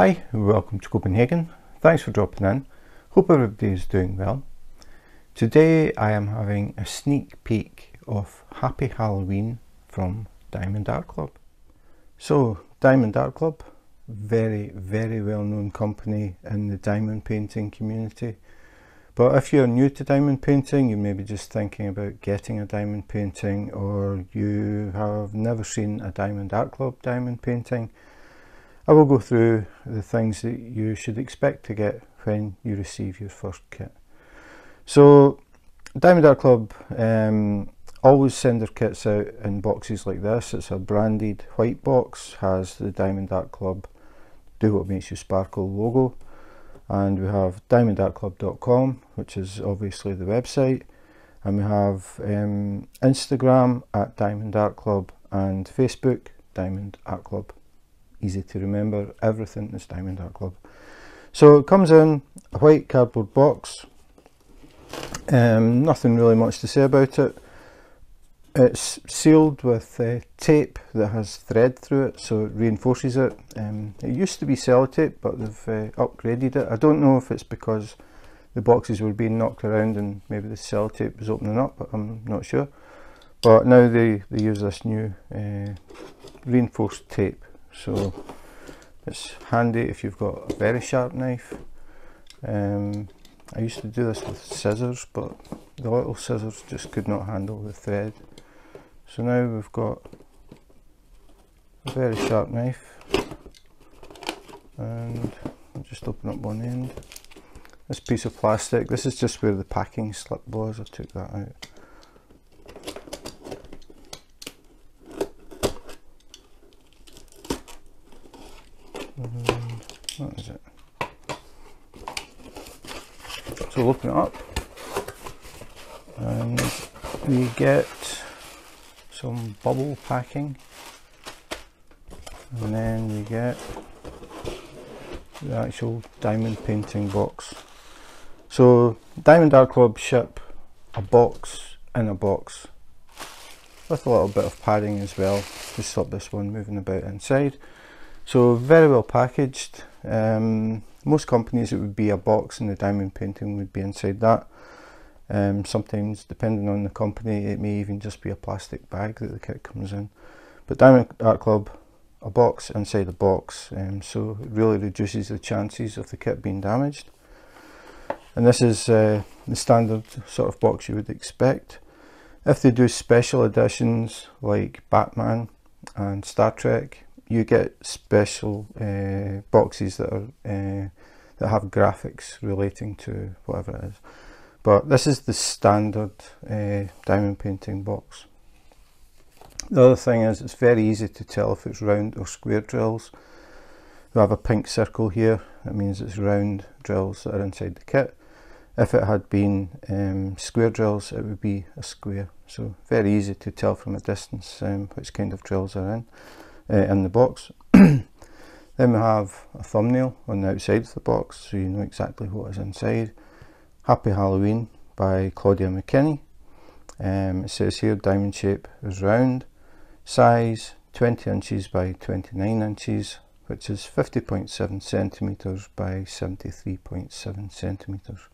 Hi, welcome to Copenhagen. Thanks for dropping in. Hope everybody is doing well. Today I am having a sneak peek of Happy Halloween from Diamond Art Club. So Diamond Art Club, very well known company in the diamond painting community. But if you're new to diamond painting, you may be just thinking about getting a diamond painting, or you have never seen a Diamond Art Club diamond painting, I will go through the things that you should expect to get when you receive your first kit. So Diamond Art Club always send their kits out in boxes like this. It's a branded white box, has the Diamond Art Club Do What Makes You Sparkle logo, and we have diamondartclub.com, which is obviously the website, and we have Instagram at Diamond Art Club and Facebook Diamond Art Club. Easy to remember, everything is Diamond Art Club. So it comes in a white cardboard box. Nothing really much to say about it. It's sealed with tape that has thread through it, so it reinforces it. It used to be sellotape, but they've upgraded it. I don't know if it's because the boxes were being knocked around and maybe the sellotape was opening up, but I'm not sure. But now they use this new reinforced tape. So it's handy if you've got a very sharp knife. I used to do this with scissors, but the little scissors just could not handle the thread. So now we've got a very sharp knife, and I'll just open up one end. This piece of plastic, this is just where the packing slip was. I took that out. And that is it. So we'll open it up and we get some bubble packing, and then we get the actual diamond painting box. So Diamond Art Club ship a box in a box with a little bit of padding as well to stop this one moving about inside. So very well packaged. Most companies it would be a box and the diamond painting would be inside that. Sometimes, depending on the company, it may even just be a plastic bag that the kit comes in. But Diamond Art Club, a box inside a box, so it really reduces the chances of the kit being damaged. And this is the standard sort of box you would expect. If they do special editions like Batman and Star Trek, you get special boxes that are that have graphics relating to whatever it is. But this is the standard diamond painting box. The other thing is it's very easy to tell if it's round or square drills. We have a pink circle here. That means it's round drills that are inside the kit. If it had been square drills, it would be a square. So very easy to tell from a distance which kind of drills are in the box. Then we have a thumbnail on the outside of the box, so you know exactly what is inside. Happy Halloween by Claudia McKinney. It says here diamond shape is round, size 20 inches by 29 inches, which is 50.7 centimeters by 73.7 centimeters.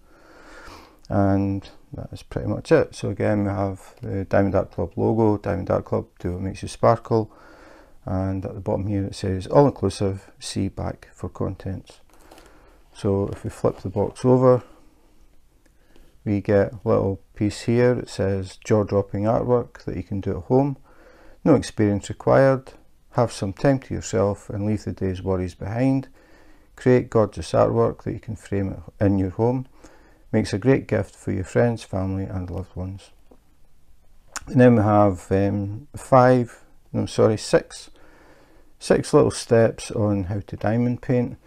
And that is pretty much it. So again, we have the Diamond Art Club logo, Diamond Art Club, Do What Makes You Sparkle. And at the bottom here it says all inclusive, see back for contents. So if we flip the box over, we get a little piece here that says jaw-dropping artwork that you can do at home. No experience required. Have some time to yourself and leave the day's worries behind. Create gorgeous artwork that you can frame in your home. Makes a great gift for your friends, family and loved ones. And then we have six little steps on how to diamond paint.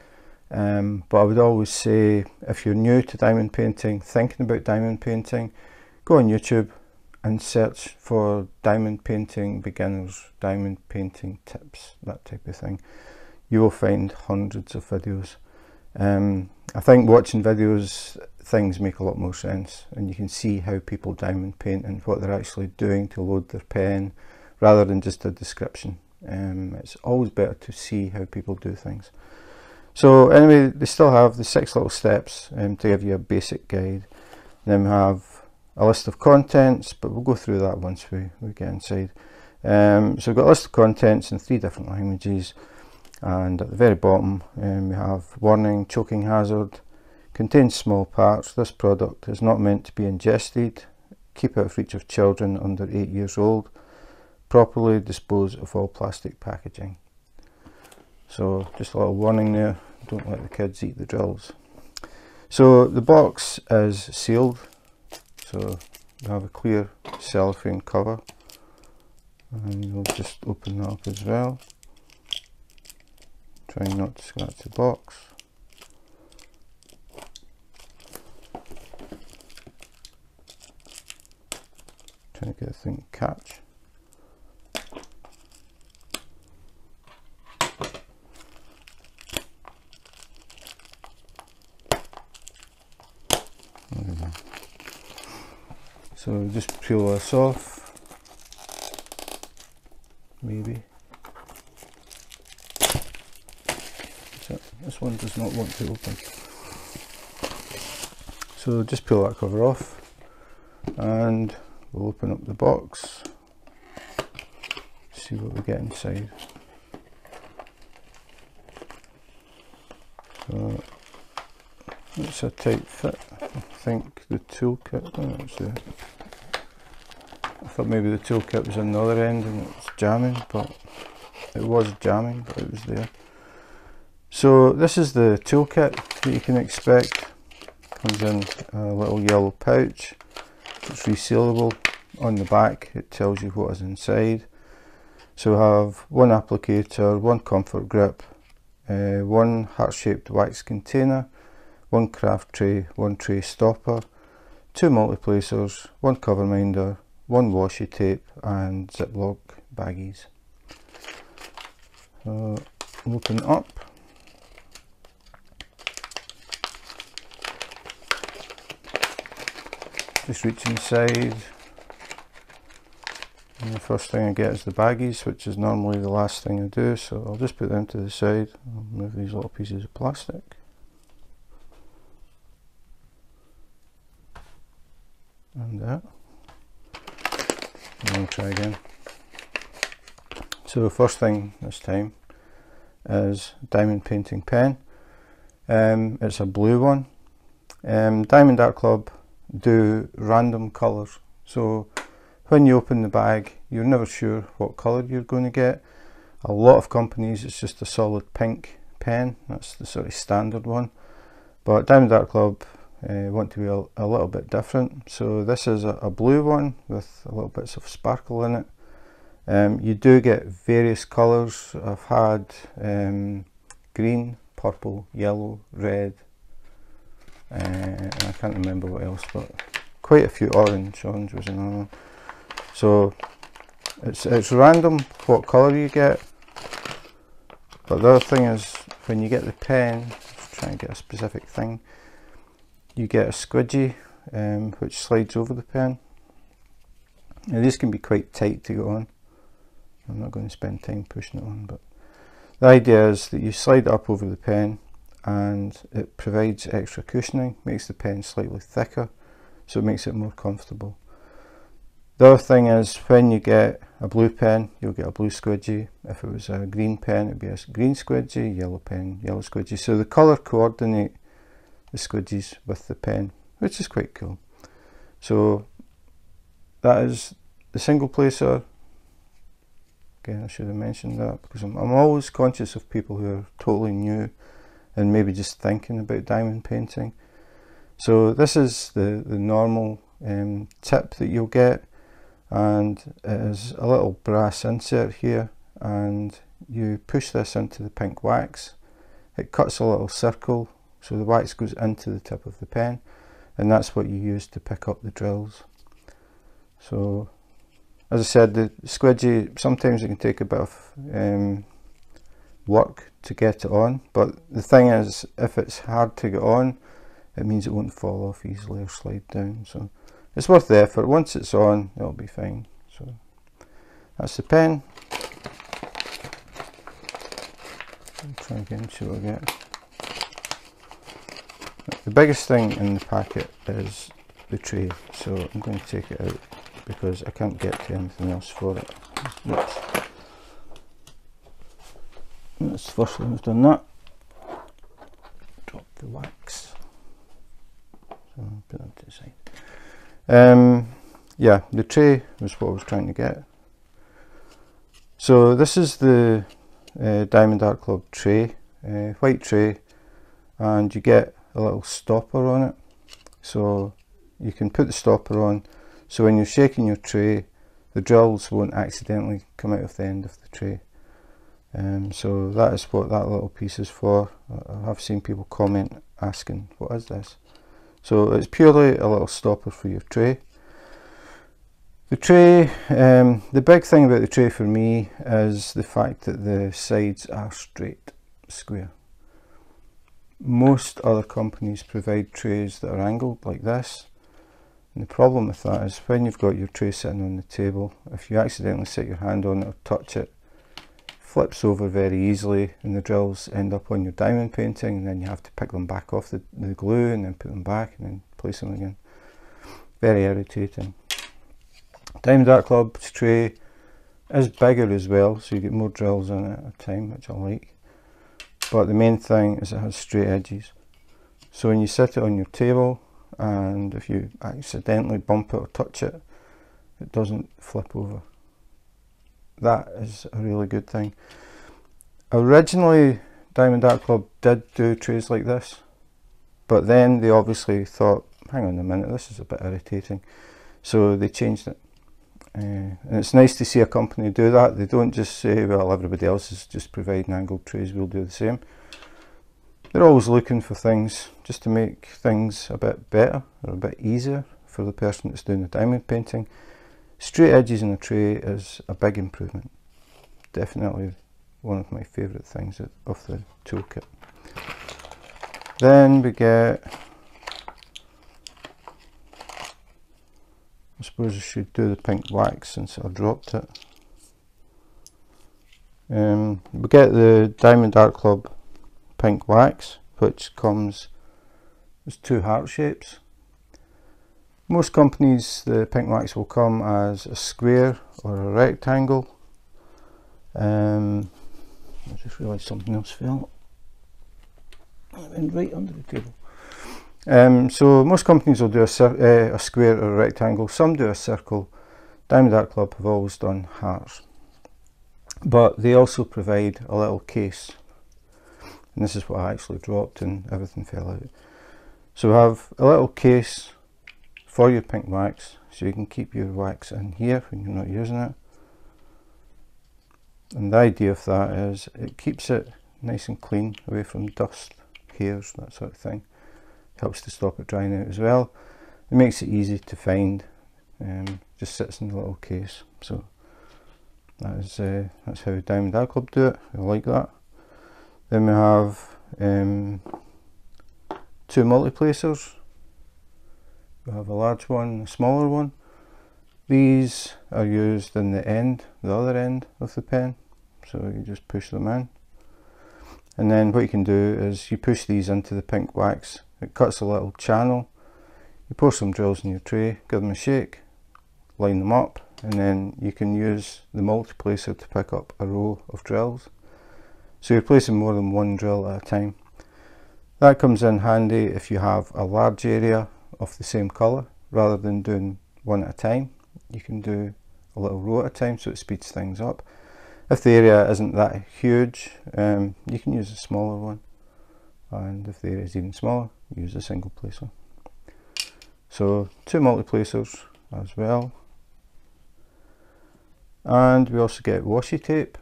But I would always say, if you're new to diamond painting, thinking about diamond painting, go on YouTube and search for diamond painting beginners, diamond painting tips, that type of thing. You will find hundreds of videos. I think watching videos, things make a lot more sense, and you can see how people diamond paint and what they're actually doing to load their pen, rather than just a description. It's always better to see how people do things. So anyway, they still have the 6 little steps to give you a basic guide. Then we have a list of contents, but we'll go through that once we get inside. So we've got a list of contents in 3 different languages, and at the very bottom we have warning, choking hazard, contains small parts, this product is not meant to be ingested, keep out of reach of children under 8 years old, properly dispose of all plastic packaging. So just a little warning there, don't let the kids eat the drills. So the box is sealed, so we have a clear cellophane cover, and we'll just open that up as well, trying not to scratch the box. Trying to get the thing to catch. So just peel this off, maybe. So this one does not want to open. So just peel that cover off, and we'll open up the box, see what we get inside. So it's a tight fit. I think the toolkit, oh, it's there. I thought maybe the toolkit was on the other end and it's jamming, but it was jamming, but it was there. So this is the toolkit that you can expect. Comes in a little yellow pouch. It's resealable. On the back it tells you what is inside. So we have 1 applicator, 1 comfort grip, 1 heart-shaped wax container, 1 craft tray, 1 tray stopper, 2 multi-placers, 1 cover minder, 1 washi tape, and Ziploc baggies. So open it up. Just reach inside, and the first thing I get is the baggies, which is normally the last thing I do, so I'll just put them to the side. I'll move these little pieces of plastic. And that. And I'll try again. So the first thing this time is diamond painting pen. It's a blue one. Diamond Art Club do random colours, so when you open the bag you're never sure what colour you're going to get. A lot of companies it's just a solid pink pen, that's the sort of standard one, but Diamond Art Club want to be a little bit different. So this is a blue one with a little bits of sparkle in it. You do get various colours. I've had green, purple, yellow, red, and I can't remember what else, but quite a few. Orange was another one. So it's random what colour you get, but the other thing is when you get the pen, try and get a specific thing, you get a squidgy which slides over the pen. Now these can be quite tight to get on. I'm not going to spend time pushing it on, but the idea is that you slide it up over the pen and it provides extra cushioning, makes the pen slightly thicker, so it makes it more comfortable. The other thing is when you get a blue pen you'll get a blue squidgy. If it was a green pen it'd be a green squidgy, yellow pen, yellow squidgy. So the colour coordinate the squidgies with the pen, which is quite cool. So that is the single placer. Again, I should have mentioned that because I'm always conscious of people who are totally new and maybe just thinking about diamond painting. So this is the normal tip that you'll get, and it is a little brass insert here, and you push this into the pink wax. It cuts a little circle, so the wax goes into the tip of the pen, and that's what you use to pick up the drills. So as I said, the squidgy, sometimes it can take a bit of work to get it on, but the thing is, if it's hard to get on, it means it won't fall off easily or slide down. So it's worth the effort. Once it's on, it'll be fine. So that's the pen. I'll try again, see what I get. the biggest thing in the packet is the tray, so I'm going to take it out because I can't get to anything else for it. Oops. That's the first one I've done that. Drop the wax. So I'll put that to the side. Yeah, the tray was what I was trying to get. So this is the Diamond Art Club tray, white tray, and you get a little stopper on it. So you can put the stopper on, so when you're shaking your tray, the drills won't accidentally come out of the end of the tray. So that is what that little piece is for. I have seen people comment asking, what is this? So it's purely a little stopper for your tray. The tray, the big thing about the tray for me is the fact that the sides are straight, square. Most other companies provide trays that are angled like this. And the problem with that is when you've got your tray sitting on the table, if you accidentally set your hand on it or touch it, it flips over very easily and the drills end up on your diamond painting, and then you have to pick them back off the glue and then put them back and then place them again. Very irritating. Diamond Art Club's tray is bigger as well, so you get more drills in it at a time, which I like. But the main thing is it has straight edges. So when you sit it on your table, and if you accidentally bump it or touch it, it doesn't flip over. That is a really good thing. Originally, Diamond Art Club did do trays like this, but then they obviously thought, hang on a minute, this is a bit irritating. So they changed it. And it's nice to see a company do that. They don't just say, well, everybody else is just providing angled trays, we'll do the same. They're always looking for things just to make things a bit better or a bit easier for the person that's doing the diamond painting. Straight edges in a tray is a big improvement. Definitely one of my favourite things of the toolkit. Then we get, I suppose I should do the pink wax since I dropped it. We get the Diamond Art Club pink wax, which comes as two heart shapes. Most companies, the pink wax will come as a square or a rectangle. I just realised something else fell. It went right under the table. So most companies will do a square or a rectangle, some do a circle. Diamond Art Club have always done hearts. But they also provide a little case. And this is what I actually dropped and everything fell out. So we have a little case for your pink wax, so you can keep your wax in here when you're not using it. And the idea of that is it keeps it nice and clean, away from dust, hairs, that sort of thing. Helps to stop it drying out as well. It makes it easy to find. Just sits in the little case. So that's how Diamond Art Club do it. I like that. Then we have two multi-placers. We have a large one and a smaller one. These are used in the end, the other end of the pen. So you just push them in. And then what you can do is you push these into the pink wax. It cuts a little channel. You pour some drills in your tray, give them a shake, line them up, and then you can use the multi-placer to pick up a row of drills. So you're placing more than one drill at a time. That comes in handy if you have a large area of the same colour. Rather than doing one at a time, you can do a little row at a time, so it speeds things up. If the area isn't that huge, you can use a smaller one. And if the area is even smaller, use a single placer. So two multi-placers as well. And we also get washi tape.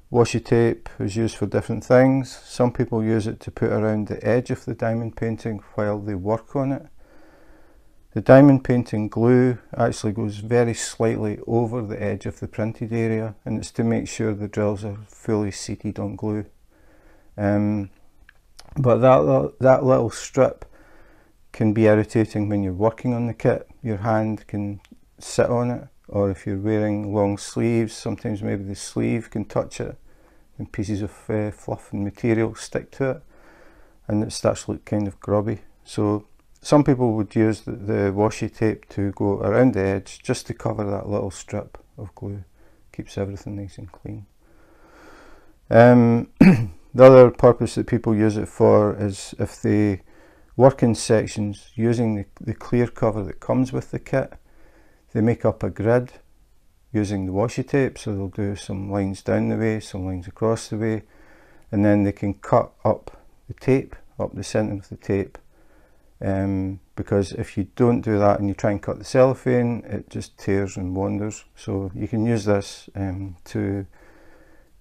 Washi tape is used for different things. Some people use it to put around the edge of the diamond painting while they work on it. The diamond painting glue actually goes very slightly over the edge of the printed area, and it's to make sure the drills are fully seated on glue. But that little strip can be irritating when you're working on the kit. Your hand can sit on it, or if you're wearing long sleeves, sometimes maybe the sleeve can touch it and pieces of fluff and material stick to it. and it starts to look kind of grubby. So some people would use the washi tape to go around the edge just to cover that little strip of glue. Keeps everything nice and clean. The other purpose that people use it for is if they work in sections using the clear cover that comes with the kit, they make up a grid using the washi tape. So they'll do some lines down the way, some lines across the way, and then they can cut up the tape, up the centre of the tape, because if you don't do that and you try and cut the cellophane, it just tears and wanders. So you can use this to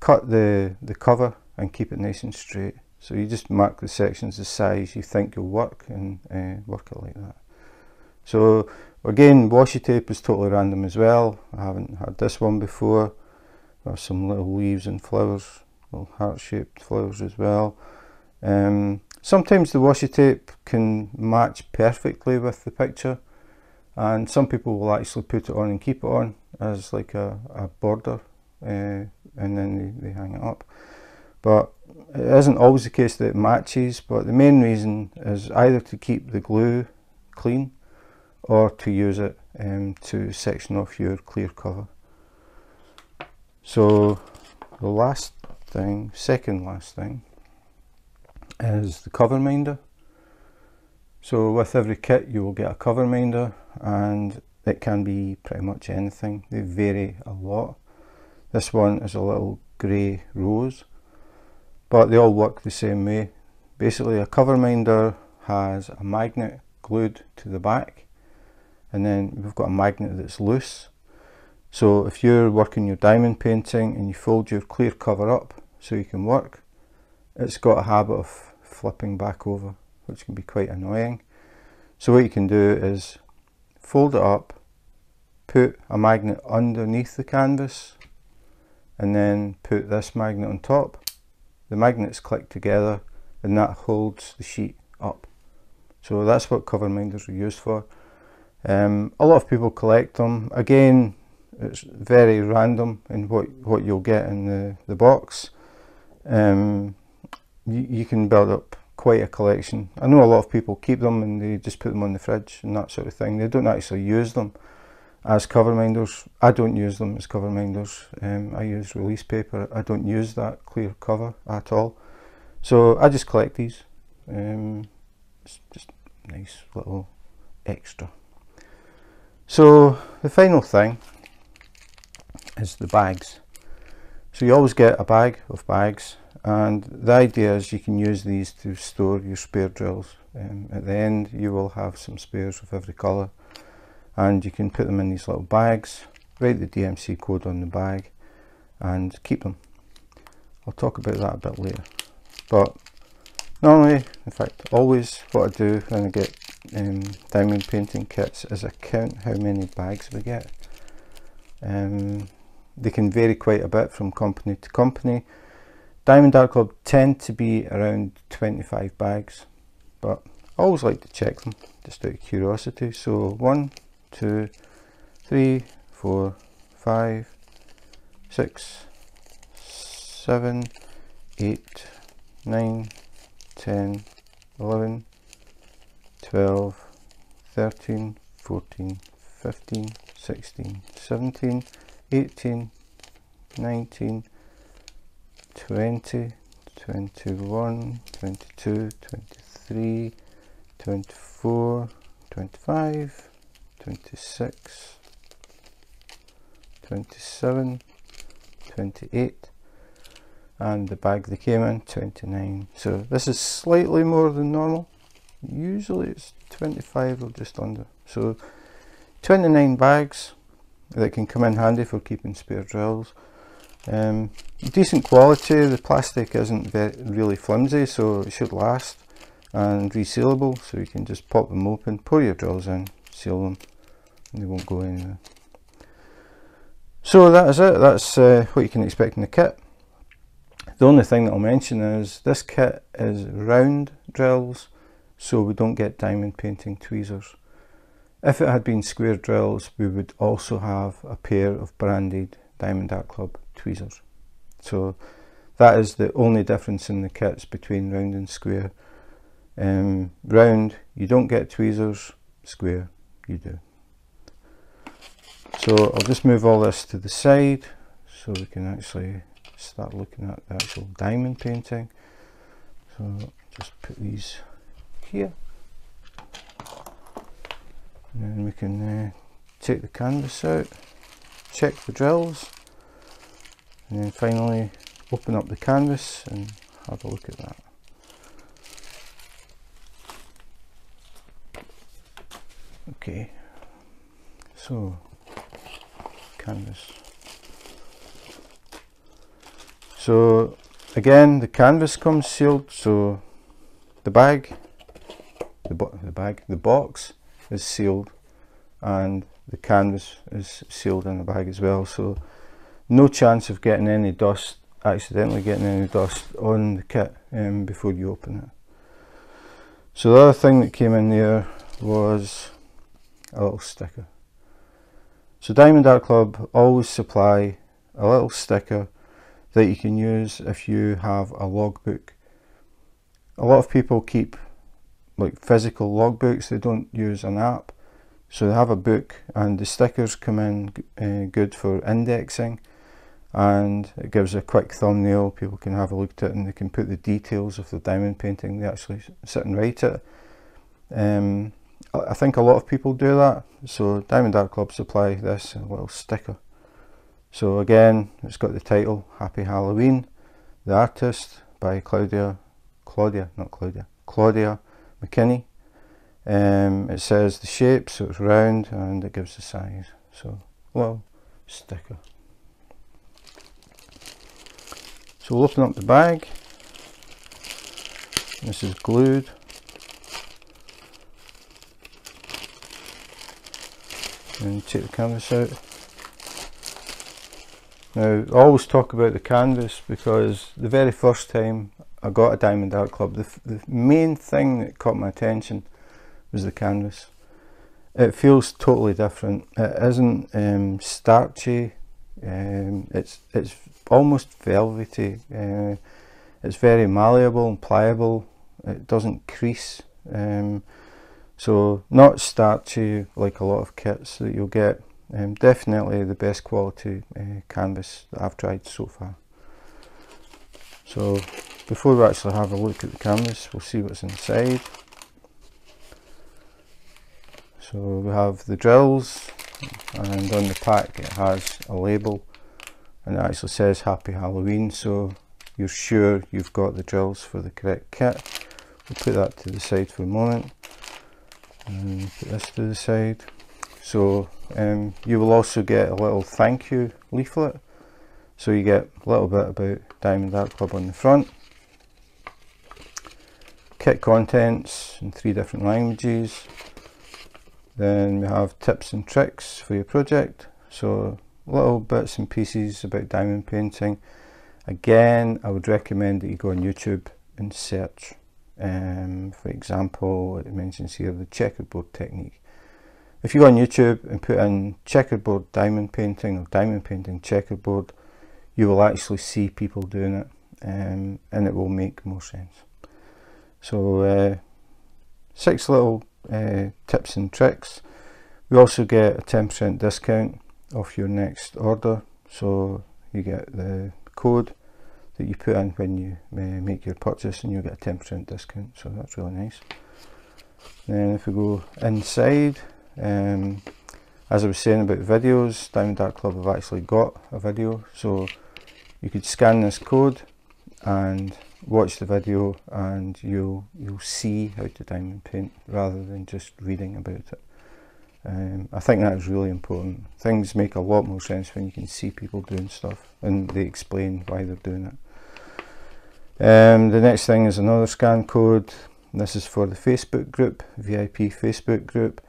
cut the cover and keep it nice and straight. So you just mark the sections the size you think you'll work, and work it like that. So again, washi tape is totally random as well. I haven't had this one before. There's some little leaves and flowers, little heart-shaped flowers as well. Sometimes the washi tape can match perfectly with the picture, and some people will actually put it on and keep it on as like a border, and then they hang it up. But it isn't always the case that it matches, but the main reason is either to keep the glue clean or to use it to section off your clear cover. So the last thing, second last thing, is the cover minder. So with every kit you will get a cover minder, and it can be pretty much anything. They vary a lot. This one is a little grey rose, but they all work the same way. Basically, a cover minder has a magnet glued to the back, and then we've got a magnet that's loose. So if you're working your diamond painting and you fold your clear cover up so you can work, it's got a habit of flipping back over, which can be quite annoying. So what you can do is fold it up, put a magnet underneath the canvas, and then put this magnet on top. The magnets click together and that holds the sheet up. So that's what cover minders are used for. A lot of people collect them. Again, it's very random in what you'll get in the box. You can build up quite a collection. I know a lot of people keep them and they just put them on the fridge and that sort of thing. They don't actually use them as cover minders. I don't use them as cover minders. I use release paper. I don't use that clear cover at all. So I just collect these. It's just a nice little extra. So the final thing is the bags. So you always get a bag of bags, and the idea is you can use these to store your spare drills. At the end you will have some spares of every colour, and you can put them in these little bags, write the DMC code on the bag and keep them. I'll talk about that a bit later. But normally, in fact always, what I do when I get diamond painting kits is I count how many bags we get. They can vary quite a bit from company to company. Diamond Art Club tend to be around 25 bags, but I always like to check them just out of curiosity. So 1, 2, 3, 4, 5, 6, 7, 8, 9, 10, 11, 12, 13, 14, 15, 16, 17, 18, 19, 20, 21, 22, 23, 24, 25, 26, 27, 28, and the bag they came in, 29. So this is slightly more than normal. Usually it's 25 or just under. So 29 bags that can come in handy for keeping spare drills. Decent quality. The plastic isn't really flimsy, so it should last, and resealable, so you can just pop them open, pour your drills in, seal them, and they won't go anywhere. So that is it. That's what you can expect in the kit. The only thing that I'll mention is this kit is round drills, so we don't get diamond painting tweezers. If it had been square drills, we would also have a pair of branded Diamond Art Club tweezers. So that is the only difference in the kits between round and square. Round, you don't get tweezers. Square, you do. So I'll just move all this to the side so we can actually start looking at the actual diamond painting. So just put these here, and then we can take the canvas out, check the drills, and then finally open up the canvas and have a look at that. Okay, so canvas. So again, the canvas comes sealed, so the bag, the box is sealed, and the canvas is sealed in the bag as well. So no chance of getting any dust, accidentally getting any dust on the kit before you open it. So the other thing that came in there was a little sticker. So Diamond Art Club always supply a little sticker that you can use if you have a logbook. A lot of people keep like physical logbooks, they don't use an app, so they have a book, and the stickers come in good for indexing, and it gives a quick thumbnail. People can have a look at it and they can put the details of the diamond painting. They actually sit and write it. I think a lot of people do that, so Diamond Art Club supply this, a little sticker. So again, it's got the title, Happy Halloween. The artist by Claudia McKinney. It says the shape, so it's round, and it gives the size. So, little sticker. So we'll open up the bag. This is glued. And take the canvas out. Now, I always talk about the canvas because the very first time I got a Diamond Art Club, the main thing that caught my attention was the canvas. It feels totally different. It isn't starchy. It's almost velvety. It's very malleable and pliable. It doesn't crease. So not starchy like a lot of kits that you'll get. Definitely the best quality canvas that I've tried so far. So before we actually have a look at the canvas, we'll see what's inside. So we have the drills, and on the pack it has a label, and it actually says Happy Halloween, so you're sure you've got the drills for the correct kit. We'll put that to the side for a moment, and put this to the side. So you will also get a little thank you leaflet, so you get a little bit about Diamond Art Club on the front. Kit contents in 3 different languages. Then we have tips and tricks for your project, so little bits and pieces about diamond painting. Again, I would recommend that you go on YouTube and search. For example, it mentions here the checkerboard technique. If you go on YouTube and put in checkerboard diamond painting or diamond painting checkerboard, you will actually see people doing it, and it will make more sense. So 6 little tips and tricks. We also get a 10% discount off your next order, so you get the code that you put in when you make your purchase, and you get a 10% discount, so that's really nice. Then if we go inside, as I was saying about videos, Diamond Art Club have actually got a video, so you could scan this code and watch the video, and you'll see how to diamond paint rather than just reading about it. I think that is really important. Things make a lot more sense when you can see people doing stuff and they explain why they're doing it. The next thing is another scan code. This is for the Facebook group, VIP Facebook group.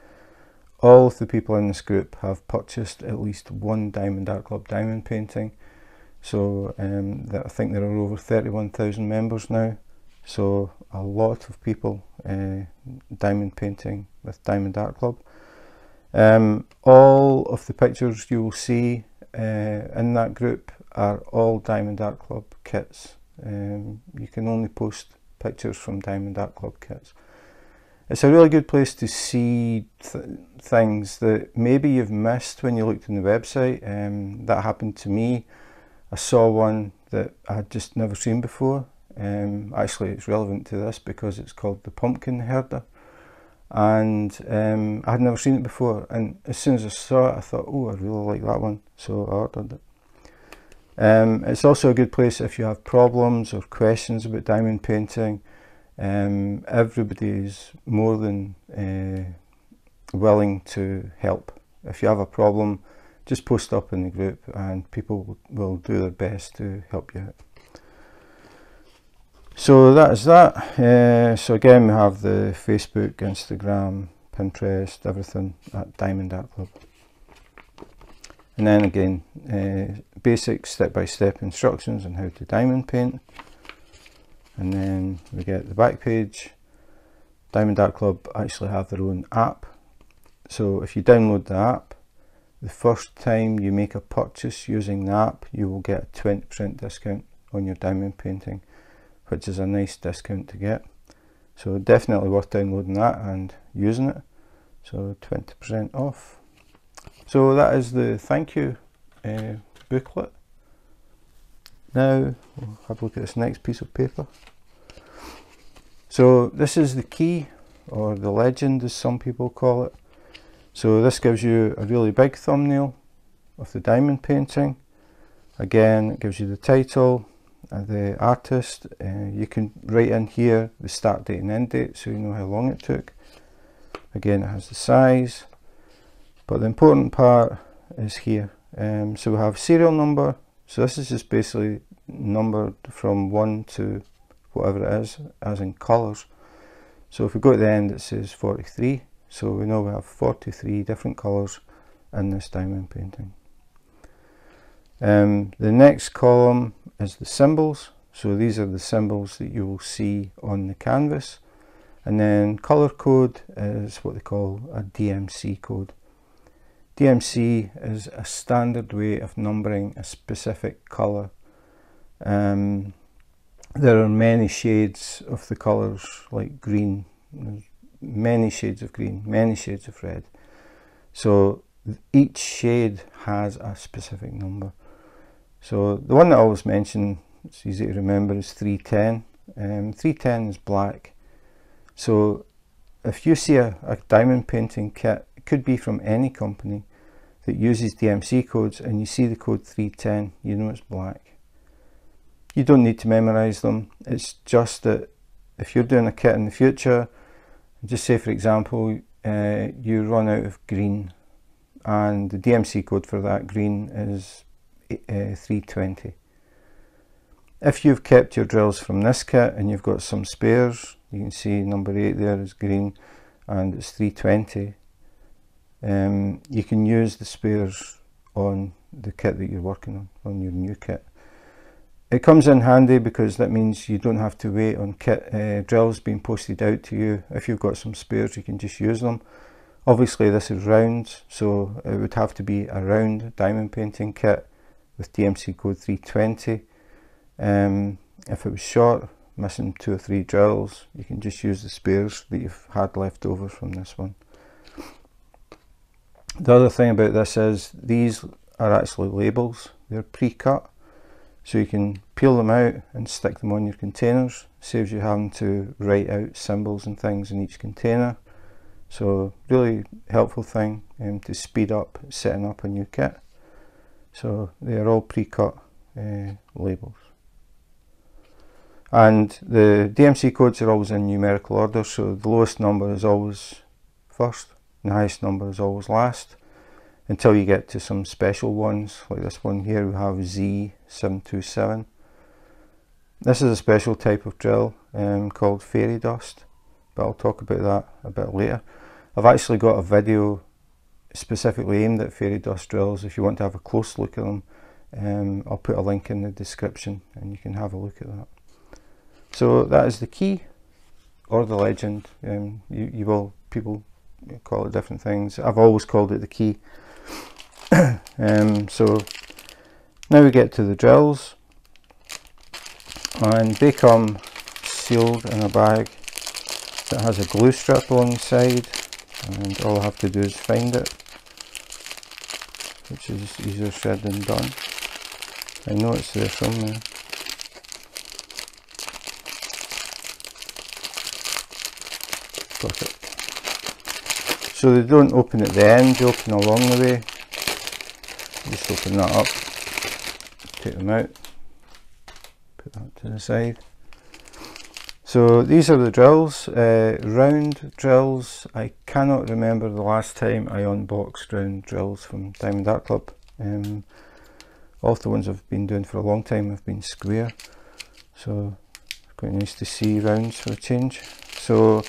All of the people in this group have purchased at least one Diamond Art Club diamond painting. So I think there are over 31,000 members now. So a lot of people diamond painting with Diamond Art Club. All of the pictures you will see in that group are all Diamond Art Club kits. You can only post pictures from Diamond Art Club kits. It's a really good place to see things that maybe you've missed when you looked on the website. That happened to me. I saw one that I had just never seen before. Actually, it's relevant to this because it's called the Pumpkin Herder, and I had never seen it before, and as soon as I saw it I thought, oh, I really like that one, so I ordered it. It's also a good place if you have problems or questions about diamond painting. Everybody is more than willing to help. If you have a problem, just post up in the group and people will do their best to help you out. So that is that. So again, we have the Facebook, Instagram, Pinterest, everything at Diamond Art Club. And then again, basic step-by-step instructions on how to diamond paint. And then we get the back page. Diamond Art Club actually have their own app. So if you download the app, the first time you make a purchase using the app, you will get a 20% discount on your diamond painting, which is a nice discount to get. So definitely worth downloading that and using it. So 20% off. So that is the thank you booklet. Now we'll have a look at this next piece of paper. So this is the key, or the legend as some people call it. So this gives you a really big thumbnail of the diamond painting. Again, it gives you the title, the artist. You can write in here the start date and end date so you know how long it took. Again, it has the size, but the important part is here. So we have serial number. So this is just basically numbered from 1 to whatever it is, as in colours. So if we go to the end, it says 43. So we know we have 43 different colours in this diamond painting. The next column is the symbols. So these are the symbols that you will see on the canvas. And then colour code is what they call a DMC code. DMC is a standard way of numbering a specific colour. There are many shades of the colours, like green. There's many shades of green, many shades of red. So each shade has a specific number. So the one that I always mention, it's easy to remember, is 310. 310 is black. So if you see a diamond painting kit, it could be from any company that uses DMC codes, and you see the code 310, you know it's black. You don't need to memorize them. It's just that if you're doing a kit in the future, just say for example you run out of green, and the DMC code for that green is 320. If you've kept your drills from this kit and you've got some spares, you can see number 8 there is green and it's 320. You can use the spares on the kit that you're working on your new kit. It comes in handy because that means you don't have to wait on kit drills being posted out to you. If you've got some spares, you can just use them. Obviously this is round, so it would have to be a round diamond painting kit with DMC code 320. If it was short, missing 2 or 3 drills, you can just use the spares that you've had left over from this one. The other thing about this is these are actually labels. They're pre-cut, so you can peel them out and stick them on your containers. Saves you having to write out symbols and things in each container. So really helpful thing to speed up setting up a new kit. So they are all pre-cut labels. And the DMC codes are always in numerical order, so the lowest number is always first, and the highest number is always last, until you get to some special ones, like this one here. We have Z727. This is a special type of drill called fairy dust, but I'll talk about that a bit later. I've actually got a video specifically aimed at fairy dust drills. If you want to have a close look at them, I'll put a link in the description and you can have a look at that. So that is the key, or the legend. People call it different things. I've always called it the key. So now we get to the drills, and they come sealed in a bag that has a glue strip alongside, and all I have to do is find it, which is easier said than done. I know it's there somewhere. Got it. So they don't open at the end, they open along the way. Just open that up, take them out, put that to the side. So these are the drills, round drills. I cannot remember the last time I unboxed round drills from Diamond Art Club. All the ones I've been doing for a long time have been square, so it's quite nice to see rounds for a change. So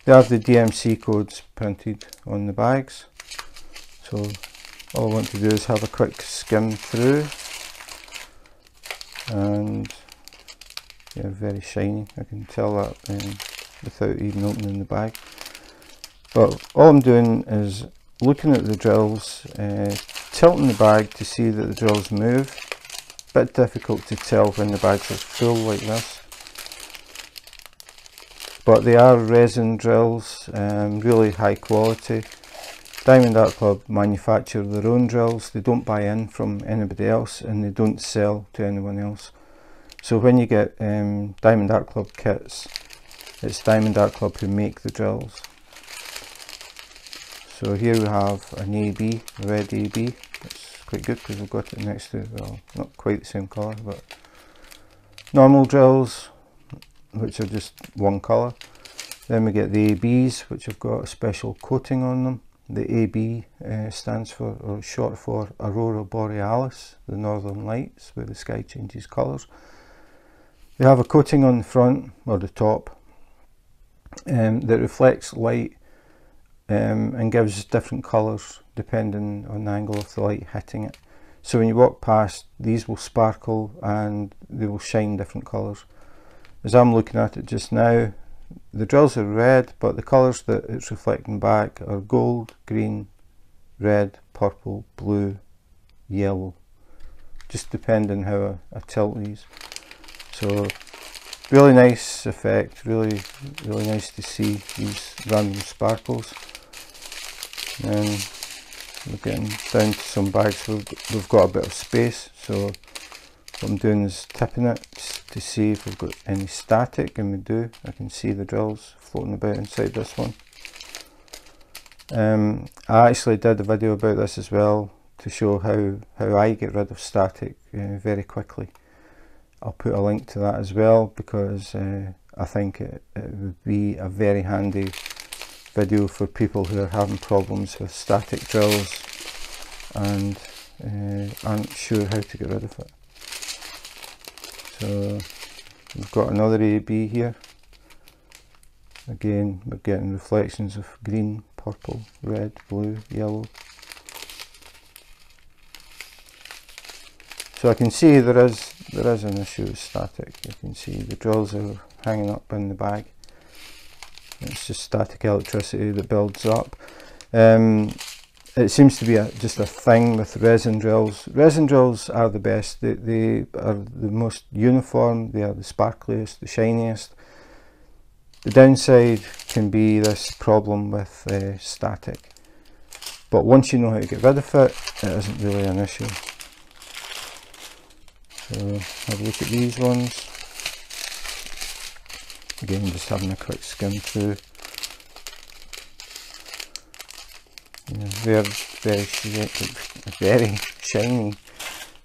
they have the DMC codes printed on the bags, so all I want to do is have a quick skim through, and yeah, very shiny, I can tell that without even opening the bag. But all I'm doing is looking at the drills, tilting the bag to see that the drills move. Bit difficult to tell when the bags are full like this, but they are resin drills, really high quality. Diamond Art Club manufacture their own drills, they don't buy in from anybody else, and they don't sell to anyone else. So when you get Diamond Art Club kits, it's Diamond Art Club who make the drills. So here we have an AB, a red AB. It's quite good because we've got it next to, well, not quite the same colour, but normal drills, which are just one colour. Then we get the ABs, which have got a special coating on them. The AB stands for, or short for, Aurora Borealis, the northern lights, where the sky changes colours. They have a coating on the front, or the top, that reflects light and gives different colours depending on the angle of the light hitting it. So when you walk past, these will sparkle and they will shine different colours. As I'm looking at it just now, the drills are red, but the colours that it's reflecting back are gold, green, red, purple, blue, yellow, just depending how I tilt these. So really nice effect, really nice to see these random sparkles. And we're getting down to some bags where we've got a bit of space, so what I'm doing is tipping it to see if we've got any static, and we do. I can see the drills floating about inside this one. I actually did a video about this as well to show how I get rid of static very quickly. I'll put a link to that as well, because I think it would be a very handy video for people who are having problems with static drills and aren't sure how to get rid of it. So we've got another AB here. Again, we're getting reflections of green, purple, red, blue, yellow. So I can see there is an issue with static. You can see the drills are hanging up in the bag. It's just static electricity that builds up. It seems to be just a thing with resin drills. Resin drills are the best. They are the most uniform, they are the sparkliest, the shiniest. The downside can be this problem with static. But once you know how to get rid of it, it isn't really an issue. So have a look at these ones. Again, just having a quick skim through. Yeah, they're very shiny.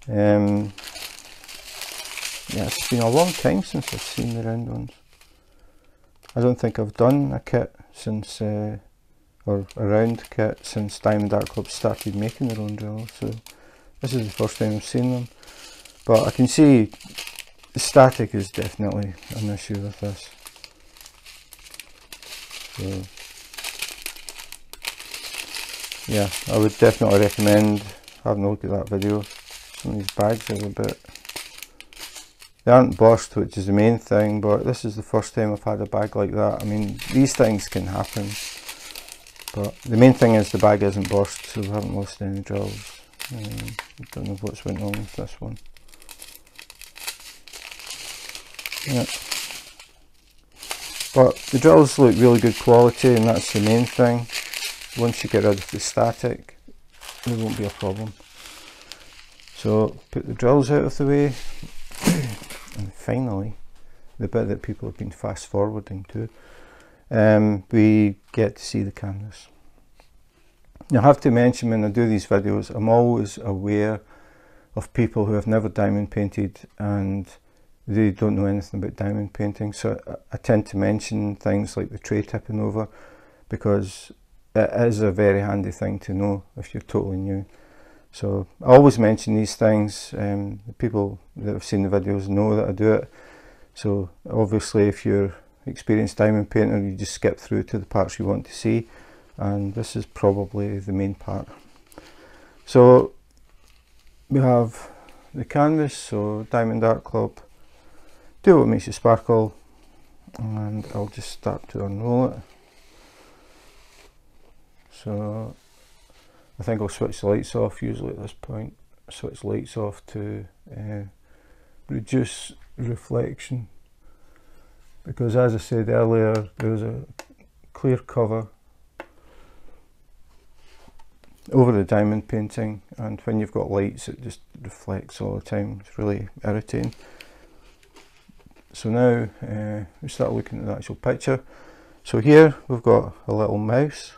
Yeah, it's been a long time since I've seen the round ones. I don't think I've done a kit since, or a round kit since Diamond Art Club started making their own drills. So this is the first time I've seen them. But I can see the static is definitely an issue with this. So yeah, I would definitely recommend having a look at that video. Some of these bags are a bit, they aren't burst, which is the main thing, but this is the first time I've had a bag like that. I mean, these things can happen, but the main thing is the bag isn't burst, so we haven't lost any drills. I don't know what's went wrong with this one. Yeah. But the drills look really good quality, and that's the main thing. Once you get rid of the static, there won't be a problem. So put the drills out of the way, and finally, the bit that people have been fast forwarding to, we get to see the canvas. Now, I have to mention, when I do these videos, I'm always aware of people who have never diamond painted and they don't know anything about diamond painting, so I tend to mention things like the tray tipping over, because it is a very handy thing to know if you're totally new. So I always mention these things. The people that have seen the videos know that I do it. So obviously, if you're experienced diamond painter, you just skip through to the parts you want to see, and this is probably the main part. So we have the canvas, so Diamond Art Club, do what makes you sparkle, and I'll just start to unroll it. So I think I'll switch the lights off usually at this point. Switch lights off to reduce reflection, because as I said earlier, there's a clear cover over the diamond painting, and when you've got lights it just reflects all the time. It's really irritating. So now we start looking at the actual picture. So here we've got a little mouse,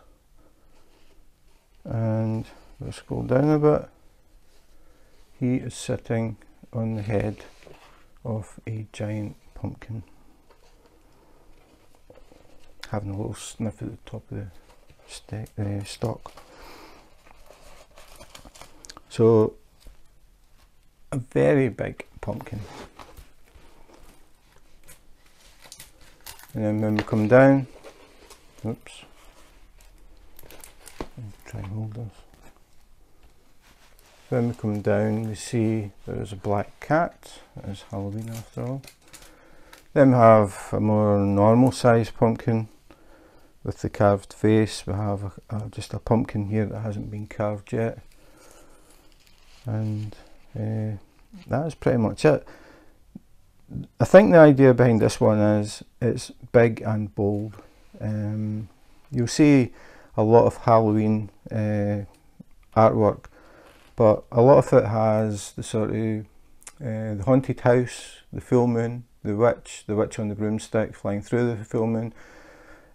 and we'll scroll down a bit. He is sitting on the head of a giant pumpkin, having a little sniff at the top of the stalk. So a very big pumpkin. And then when we come down, oops, I'll try and hold this. When we come down, we see there's a black cat. It's Halloween after all. Then we have a more normal sized pumpkin with the carved face. We have just a pumpkin here that hasn't been carved yet. And that is pretty much it. I think the idea behind this one is it's big and bold. You'll see a lot of Halloween artwork, but a lot of it has the sort of the haunted house, the full moon, the witch on the broomstick flying through the full moon.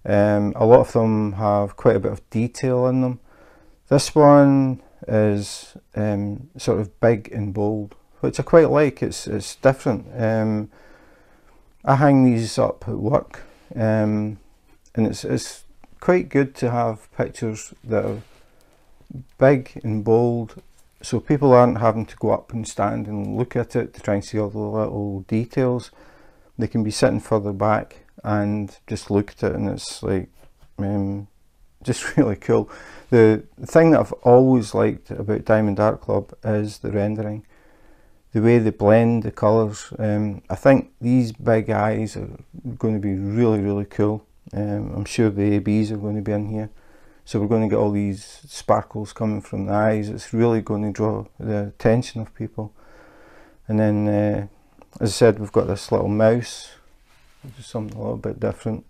A lot of them have quite a bit of detail in them. This one is sort of big and bold, which I quite like. It's different. I hang these up at work, and it's quite good to have pictures that are big and bold, so people aren't having to go up and stand and look at it to try and see all the little details. They can be sitting further back and just look at it, and it's like just really cool. The thing that I've always liked about Diamond Art Club is the rendering, the way they blend the colours. I think these big eyes are going to be really, really cool. I'm sure the ABs are going to be in here, so we're going to get all these sparkles coming from the eyes. It's really going to draw the attention of people. And then, as I said, we've got this little mouse, which is something a little bit different.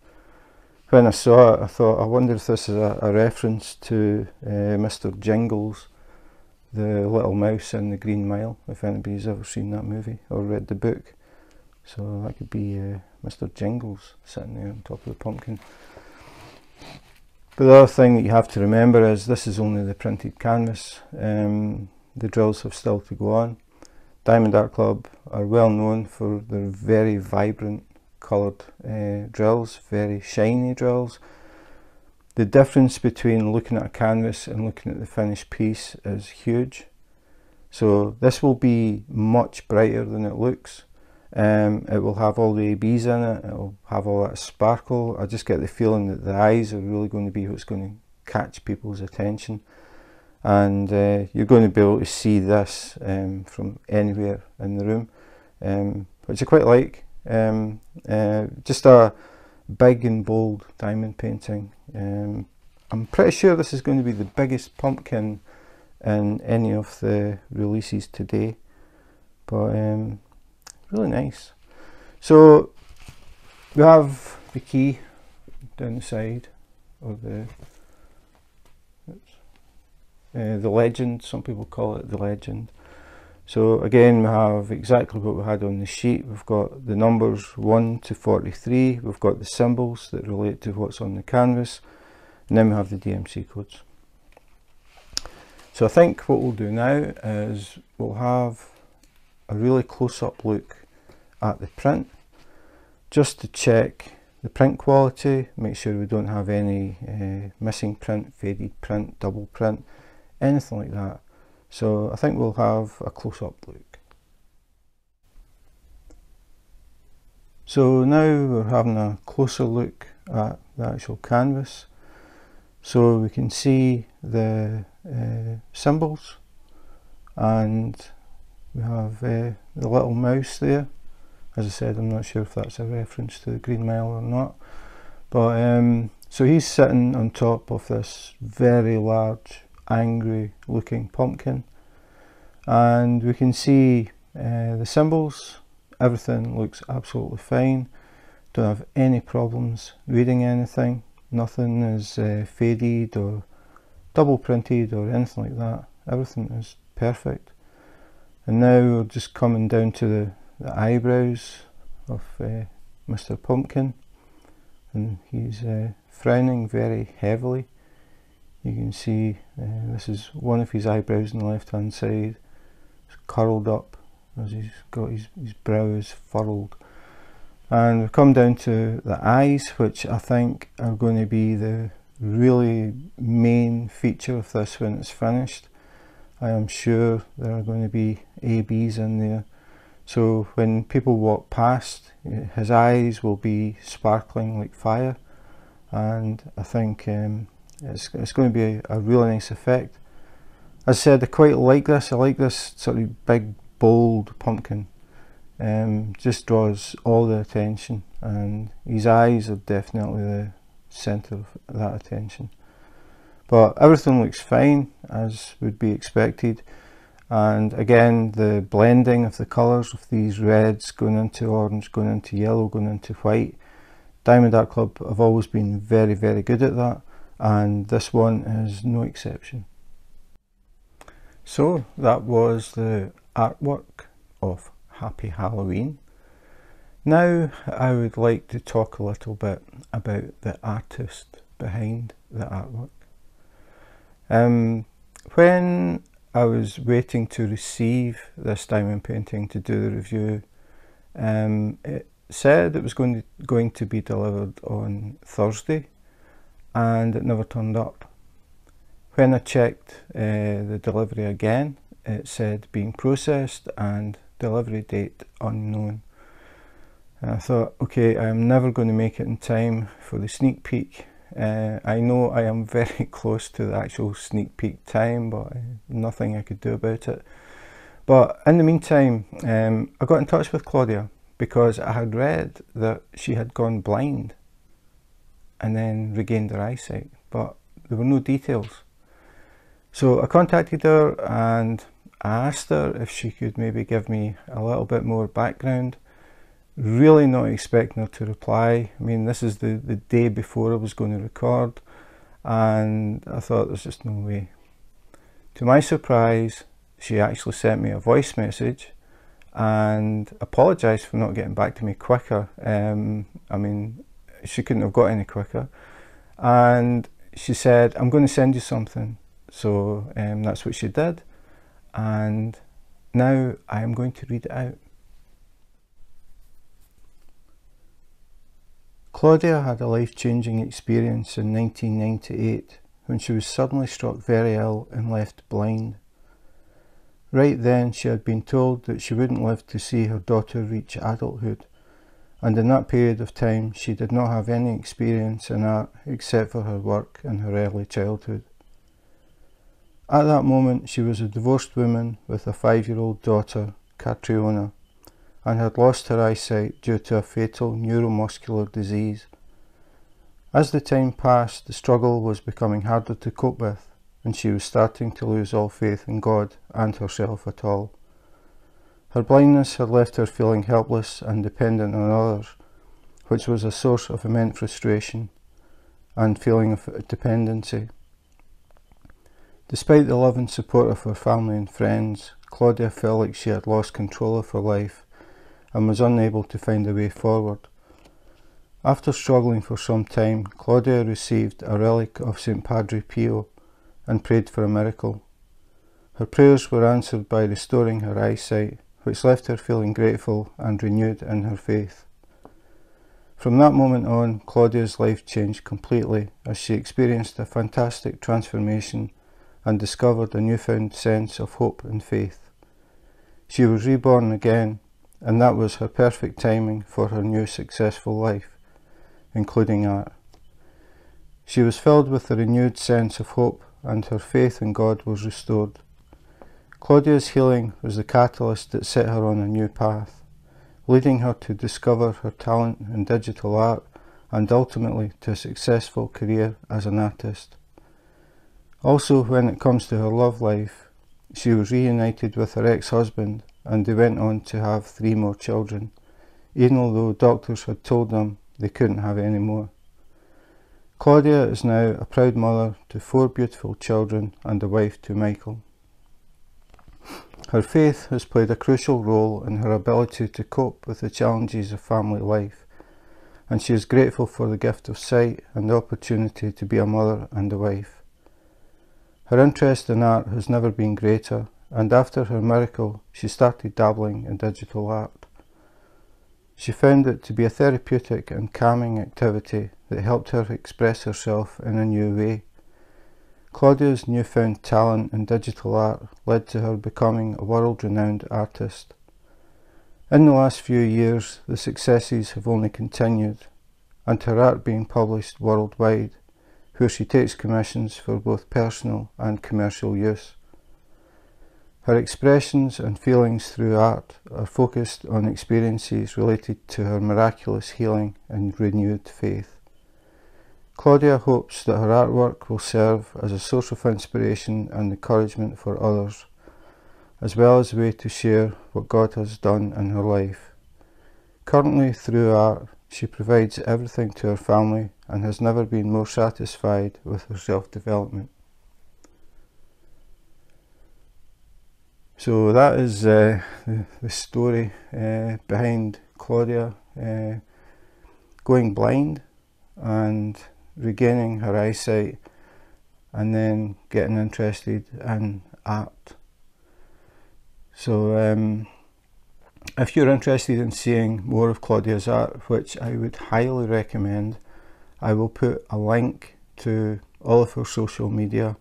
When I saw it, I thought, I wonder if this is a reference to Mr. Jingles, the little mouse in the Green Mile, if anybody's ever seen that movie or read the book. So that could be Mr. Jingles sitting there on top of the pumpkin. But the other thing that you have to remember is this is only the printed canvas. The drills have still to go on. Diamond Art Club are well known for their very vibrant coloured drills, very shiny drills. The difference between looking at a canvas and looking at the finished piece is huge. So this will be much brighter than it looks. It will have all the ABs in it, it will have all that sparkle. I just get the feeling that the eyes are really going to be what's going to catch people's attention. And you're going to be able to see this from anywhere in the room, which I quite like. Just a big and bold diamond painting. I'm pretty sure this is going to be the biggest pumpkin in any of the releases today, but really nice. So we have the key down the side, or the legend, some people call it the legend. So again, we have exactly what we had on the sheet. We've got the numbers 1 to 43, we've got the symbols that relate to what's on the canvas, and then we have the DMC codes. So I think what we'll do now is we'll have a really close-up look at the print, just to check the print quality, make sure we don't have any missing print, faded print, double print, anything like that. So I think we'll have a close-up look. So now we're having a closer look at the actual canvas. So we can see the symbols, and we have the little mouse there. As I said, I'm not sure if that's a reference to the Green Mile or not. But so he's sitting on top of this very large, angry looking pumpkin, and we can see the symbols. Everything looks absolutely fine, don't have any problems reading anything, nothing is faded or double printed or anything like that. Everything is perfect. And now we're just coming down to the eyebrows of Mr. Pumpkin, and he's frowning very heavily. You can see this is one of his eyebrows on the left hand side. It's curled up as he's got his brows furrowed. And we've come down to the eyes, which I think are going to be the really main feature of this when it's finished. I am sure there are going to be ABs in there. So when people walk past, his eyes will be sparkling like fire, and I think it's going to be a really nice effect. As I said, I quite like this. I like this sort of big, bold pumpkin. Just draws all the attention, and his eyes are definitely the centre of that attention. But everything looks fine, as would be expected. And again, the blending of the colours of these reds going into orange, going into yellow, going into white. Diamond Art Club have always been very, very good at that, and this one is no exception. So that was the artwork of Happy Halloween. Now I would like to talk a little bit about the artist behind the artwork. When I was waiting to receive this diamond painting to do the review, it said it was going to be delivered on Thursday, and it never turned up. When I checked the delivery again, it said being processed and delivery date unknown. And I thought, okay, I'm never going to make it in time for the sneak peek. I know I am very close to the actual sneak peek time, but nothing I could do about it. But in the meantime, I got in touch with Claudia because I had read that she had gone blind and then regained her eyesight, but there were no details. So I contacted her and I asked her if she could maybe give me a little bit more background. Really not expecting her to reply. I mean, this is the day before I was going to record, and I thought there's just no way. To my surprise, she actually sent me a voice message and apologised for not getting back to me quicker. I mean, she couldn't have got any quicker. And she said, I'm going to send you something. So that's what she did. And now I am going to read it out. Claudia had a life-changing experience in 1998 when she was suddenly struck very ill and left blind. Right then she had been told that she wouldn't live to see her daughter reach adulthood, and in that period of time she did not have any experience in art except for her work in her early childhood. At that moment she was a divorced woman with a 5-year-old daughter, Catriona, and had lost her eyesight due to a fatal neuromuscular disease. As the time passed, the struggle was becoming harder to cope with, and she was starting to lose all faith in God and herself at all. Her blindness had left her feeling helpless and dependent on others, which was a source of immense frustration. and feeling of dependency. Despite the love and support of her family and friends, Claudia felt like she had lost control of her life and was unable to find a way forward. After struggling for some time, Claudia received a relic of St. Padre Pio and prayed for a miracle. Her prayers were answered by restoring her eyesight, which left her feeling grateful and renewed in her faith. From that moment on, Claudia's life changed completely as she experienced a fantastic transformation and discovered a newfound sense of hope and faith. She was reborn again, and that was her perfect timing for her new successful life, including art. She was filled with a renewed sense of hope, and her faith in God was restored. Claudia's healing was the catalyst that set her on a new path, leading her to discover her talent in digital art and ultimately to a successful career as an artist. Also, when it comes to her love life, she was reunited with her ex-husband and they went on to have 3 more children, even although doctors had told them they couldn't have any more. Claudia is now a proud mother to 4 beautiful children and a wife to Michael. Her faith has played a crucial role in her ability to cope with the challenges of family life, and she is grateful for the gift of sight and the opportunity to be a mother and a wife. Her interest in art has never been greater, and after her miracle, she started dabbling in digital art. She found it to be a therapeutic and calming activity that helped her express herself in a new way. Claudia's newfound talent in digital art led to her becoming a world-renowned artist. In the last few years, the successes have only continued, and her art being published worldwide, where she takes commissions for both personal and commercial use. Her expressions and feelings through art are focused on experiences related to her miraculous healing and renewed faith. Claudia hopes that her artwork will serve as a source of inspiration and encouragement for others, as well as a way to share what God has done in her life. Currently, through art, she provides everything to her family and has never been more satisfied with her self-development. So that is the story behind Claudia going blind and regaining her eyesight and then getting interested in art. So if you're interested in seeing more of Claudia's art, which I would highly recommend, I will put a link to all of her social media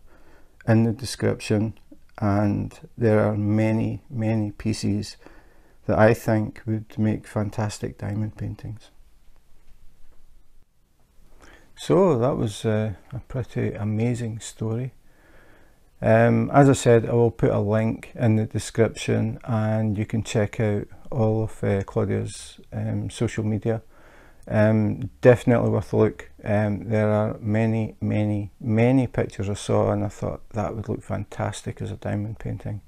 in the description, and there are many pieces that I think would make fantastic diamond paintings. So that was a pretty amazing story. As I said, I will put a link in the description and you can check out all of Claudia's social media. Definitely worth a look. There are many pictures I saw and I thought that would look fantastic as a diamond painting.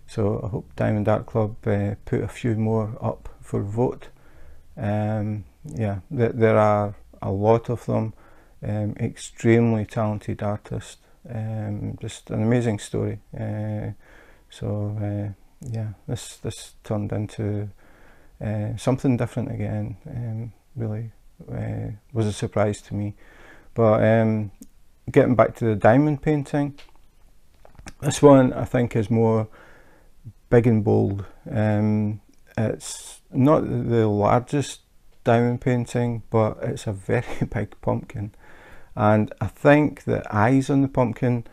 So I hope Diamond Art Club put a few more up for vote. Yeah, there are a lot of them, extremely talented artists, just an amazing story. So yeah, this turned into something different again. Really was a surprise to me. But getting back to the diamond painting, this one I think is more big and bold. It's not the largest diamond painting, but it's a very big pumpkin, and I think the eyes on the pumpkin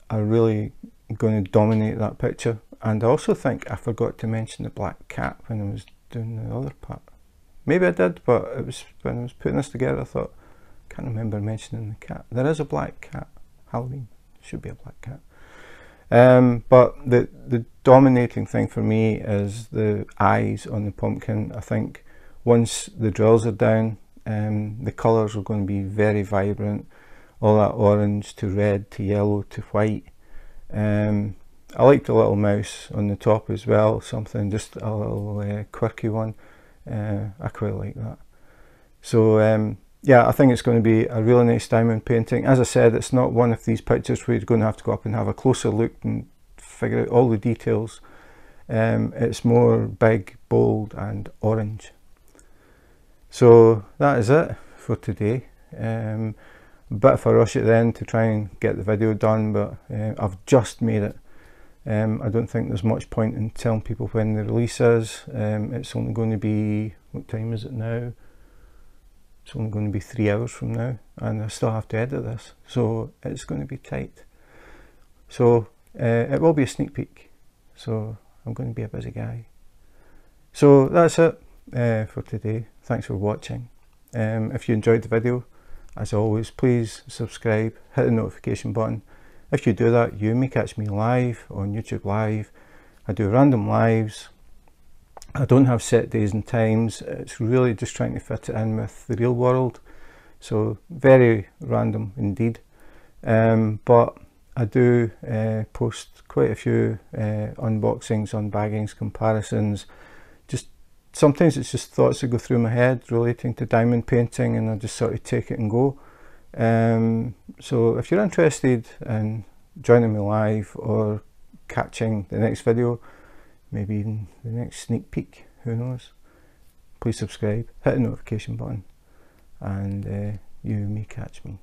are really going to dominate that picture. And I also think I forgot to mention the black cat when I was doing the other part. Maybe I did, but it was when I was putting this together I thought, I can't remember mentioning the cat. There is a black cat. Halloween should be a black cat. But the dominating thing for me is the eyes on the pumpkin. I think once the drills are down, the colours are going to be very vibrant, all that orange to red to yellow to white. I like the little mouse on the top as well, something just a little quirky one. I quite like that. So yeah, I think it's going to be a really nice diamond painting. As I said, it's not one of these pictures where you're going to have to go up and have a closer look and figure out all the details. It's more big, bold and orange. So that is it for today. A bit of a rush at the end to try and get the video done, but I've just made it. I don't think there's much point in telling people when the release is. It's only going to be, what time is it now? It's only going to be 3 hours from now, and I still have to edit this, so it's going to be tight. So it will be a sneak peek, so I'm going to be a busy guy. So that's it for today. Thanks for watching. If you enjoyed the video, as always, please subscribe, hit the notification button. If you do that, you may catch me live on YouTube Live. I do random lives. I don't have set days and times. It's really just trying to fit it in with the real world. So very random indeed. But I do post quite a few unboxings, unbaggings, comparisons. Just sometimes it's just thoughts that go through my head relating to diamond painting, and I just sort of take it and go. So if you're interested in joining me live or catching the next video, maybe even the next sneak peek, who knows, please subscribe, hit the notification button, and you may catch me.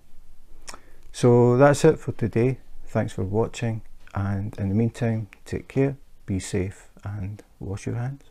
So that's it for today. Thanks for watching, and in the meantime, take care, be safe and wash your hands.